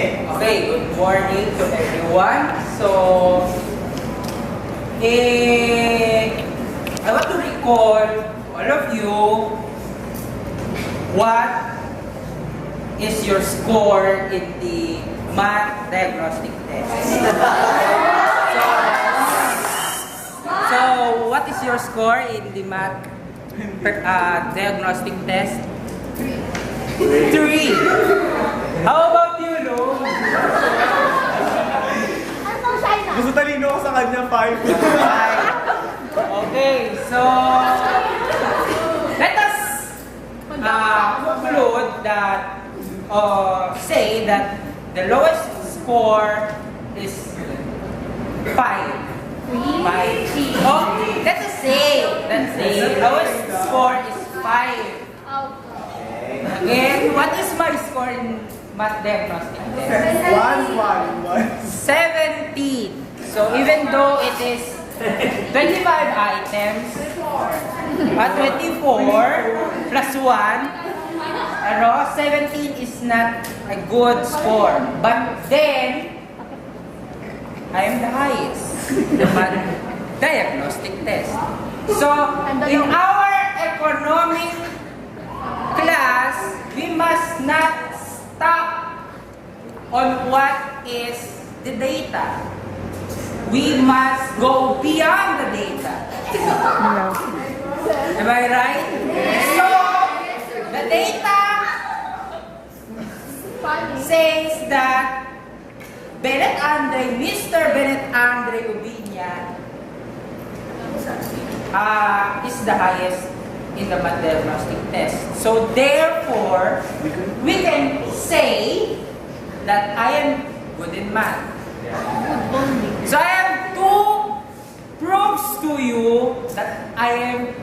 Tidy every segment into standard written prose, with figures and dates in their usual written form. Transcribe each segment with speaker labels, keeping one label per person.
Speaker 1: Okay, good morning to everyone. So, I want to recall all of you what is your score in the math diagnostic test. So what is your score in the math diagnostic test? 3. How about you, Lo?
Speaker 2: Gusto talino ko sa kanya, 5.
Speaker 1: Okay, so let us conclude that say that the lowest score is 5. 5. Oh, let us say lowest score is 5. Again, what is my score in math diagnostic test? 17. So even though it is 25 items, 24 plus 1, 17 is not a good score. But then, I am the highest in the math diagnostic test. So, in our economic class, we must not stop on what is the data. We must go beyond the data. Am I right? So, the data says that Mr. Bennett Andre Ubiña is the highest in the math diagnostic test. So therefore, we can say that I am good in math. So I have 2 proofs to you that I am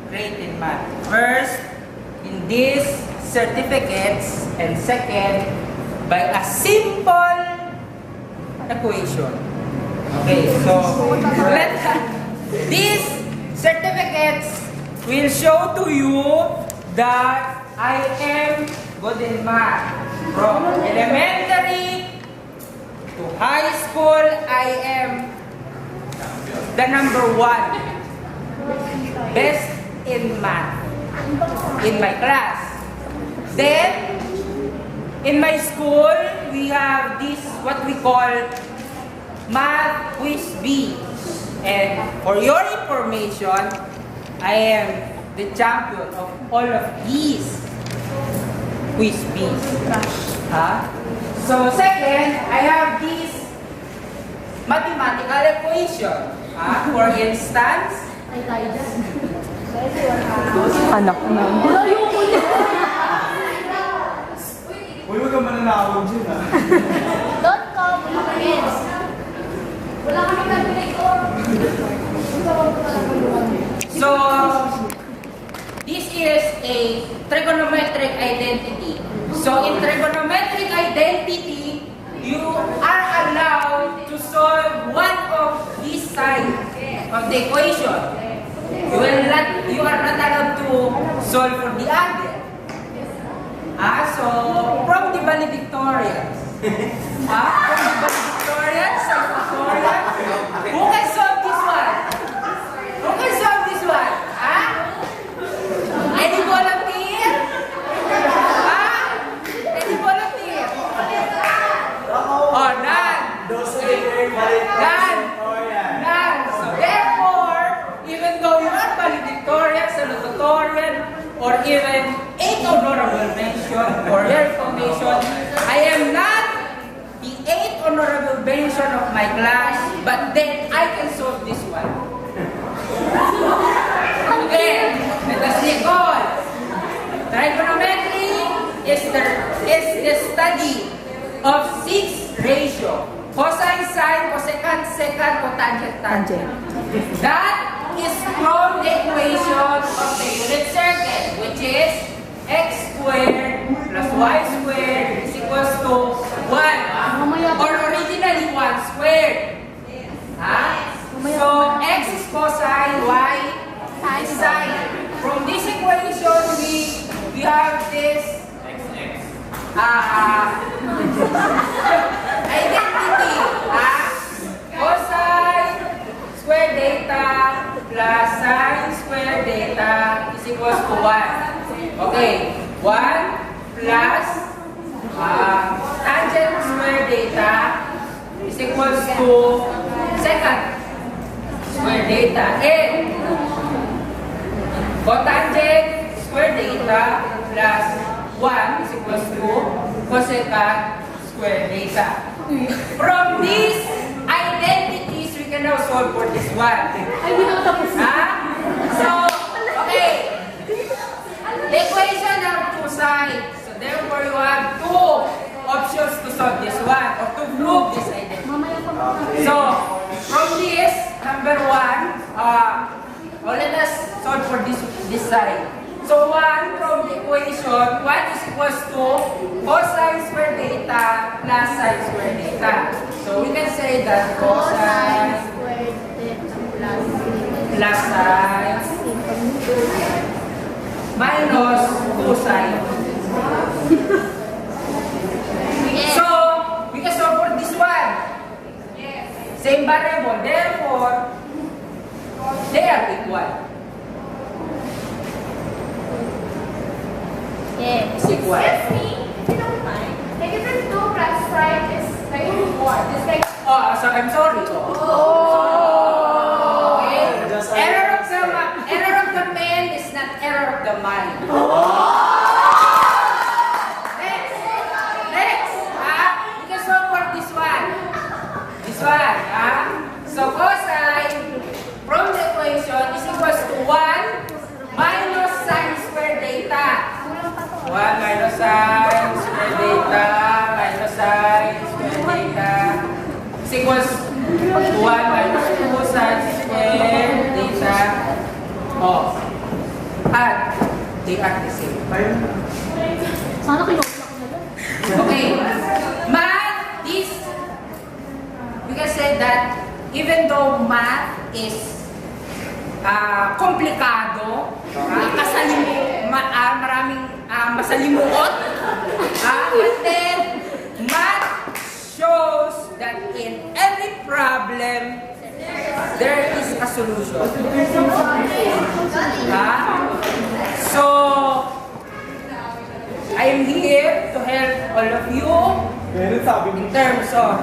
Speaker 1: great in math. First, in these certificates, and second, by a simple equation. Okay, so these certificates will show to you that I am good in math. From elementary to high school, I am the #1 best in math in my class. Then, in my school, we have this, what we call Math Quiz B. And for your information, I am the champion of all of these Quiz B's. So second, I have this mathematical equation. For instance,
Speaker 3: anak na.
Speaker 2: Uy, huwag kang mananawag dyan, ha?
Speaker 3: Don't come, kids. Wala kami calculator.
Speaker 1: So, this is a trigonometric identity. So, in trigonometric identity, you are allowed to solve one of these sides of the equation. You are not allowed to solve for the other. So, from the valedictorians, who can solve this one? Who can solve this one? Any volunteer? Any volunteer? Oh, none. None. None. So therefore, even though you are valedictorian, salutatorian, or even 8 honorable mention for your information, I am not the 8th honorable mention of my class, but then I can solve this one. Again, let us recall. Trigonometry is the study of 6 ratio. Cosine, sine, cosecant, secant, cotangent, tangent. That is from the equation of the unit circle, which is x squared plus y squared is equals to 1. Or originally 1 squared. So x is cosine, y is sine. From this equation, we have this identity, cosine square data plus sine square data is equals to 1. Okay, 1 plus tangent square data is equals to secant square data, and cotangent square data plus 1 is equals to cosecant square data. From these identities, we can now solve for this one. So, okay. The equation have two sides. So, therefore, you have two options to solve this one or to prove this identity. So, from this, number 1, let us solve for this side. So 1 from the equation, 1 is equals to cosine square data plus sine square data. So we can say that cosine plus sine minus cosine. So we can solve for this one. Same variable, therefore they are equal.
Speaker 3: Yes.
Speaker 1: Equal.
Speaker 4: Excuse me, if you don't mind, like if it's 2 plus sine is like 4, it's like...
Speaker 1: Oh, so I'm sorry. Okay. Error of the man is not error of the mind. Next. We can solve for this one. So cosine from the equation is equals to 1 minus sine square data. 1 minus sine square data minus sine square data is equals to 1 minus 2 sine square data. And they are the same.
Speaker 3: Sana kinopla ko na lang.
Speaker 1: Okay. Math is, we can say that even though math is komplikado, maraming masalimuot, but then math shows that in every problem there is a solution. So I am here to help all of you in terms of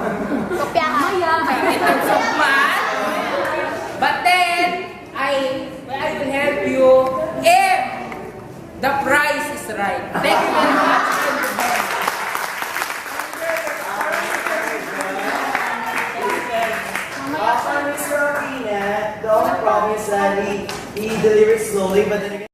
Speaker 1: math, but then I will help you if the price is right. Thank you very much.
Speaker 2: Mr. Arena, don't promise that he delivered slowly, but then again.